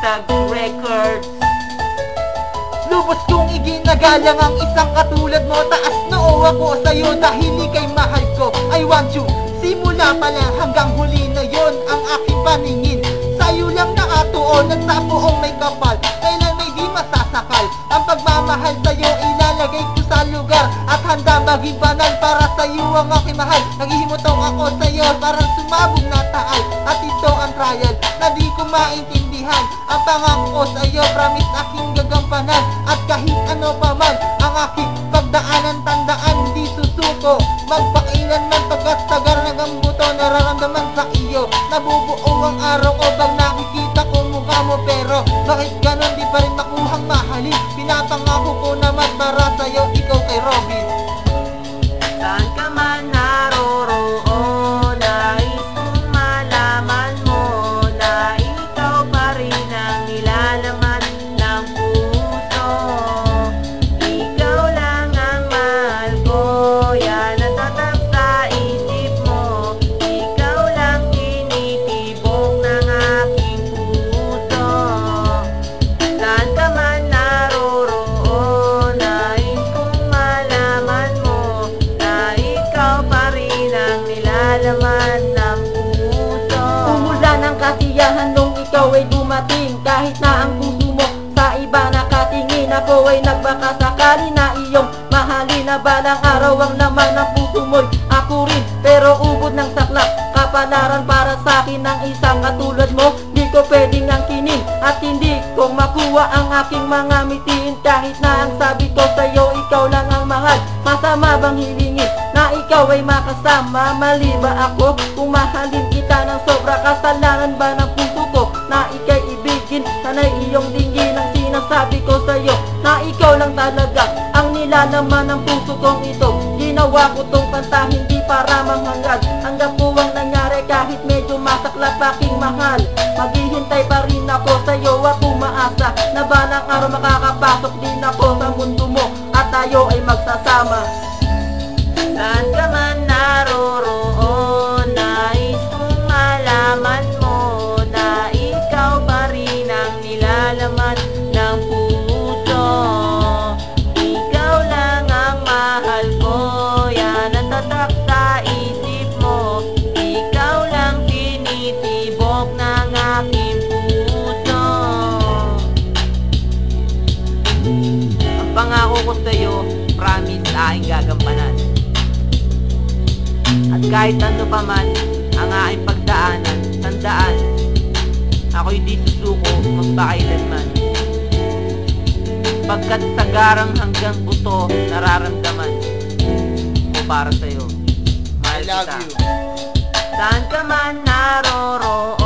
Hashtag Records. Lubos kong iginagalang ang isang katulad mo. Taas noo ako sa'yo dahil ika'y mahal ko. I want you, simula pa lang hanggang huli na yon ang aking paningin. Sa'yo lang nakatuon at sa buong may kapal. Kailan may di masasakal. Ang pagmamahal sa'yo ilalagay ko sa lugar at handa maging banal para sa'yo ang aking mahal. Naghihimutong ako sa'yo parang sumabog na taal. At ito ang trial na di ko maintindihan. Ang pangako ko sa'yo, promise aking gagampanan. At kahit ano pa man ang aking pagdaanan, tandaan di susuko. Magpakailanman pagkat tagar ng gambuto nararamdaman sa iyo. Nabubuo ang araw ko pag nakikita ko mukha mo. Pero bakit ganon di pa rin makuhang mahalin? Pinapangako ko naman para sa'yo, ikaw kay Robin. Saan ka man naroroon, nais kong malaman mo na ikaw pa rin ang nilalaman ng puso. Ikaw lang ang mahal ko, yan ang tatak sa isip mo. Ikaw lang tinitibok ng aking puso. Saan ka man naroroon, nais kong malaman mo na ikaw pa rin ang nilalaman ng puso. Umulan ng kasiyahan nung ikaw ay dumating. Kahit na ang puso mo sa iba nakatingin, ako ay nagbaka sakali na iyong mahalin. Na balang araw ang laman ng puso mo'y ako rin. Pero ubod ng saklap, kapalaran para sa'kin ng isang katulad mo. Di ko pwedeng angkinin at hindi ko makuha ang aking mga mitiin. Kahit na ang sabi ko sa'yo, ikaw lang ang mahal. Masama bang hilingin na ikaw ay makasama? Mali ba ako kung mahalin kita ng sobra? Kasalanan ba ng puso ko na ika'y ibigin? Sana'y iyong dinggin ang sinasabi ko sa'yo na ikaw lang talaga ang nilalaman ng puso kong ito. Ginawa ko tong kanta hindi para manghangad. Hanggang po ang nangyari kahit medyo masaklap aking mahal. Maghihintay pa rin ako sa'yo at umaasa na balang araw makakapasok din ako sa mundo mo at tayo ay magsasama. Saan ka man naroroon, nais kong malaman mo na ikaw pa rin ang nilalaman ng puso. Ikaw lang ang mahal ko, yan ang tatak sa isip mo. Ikaw lang tinitibok ng aking puso. Ang pangako ko sa'yo, promise aking gagampanan. At kahit ano pa man ang aking pagdaanan, tandaan, ako'y di susuko magpakailanman. Pagkat sagarang hanggang buto nararamdaman ko para sa'yo. Mahal kita. I love you. Saan ka man naroroon,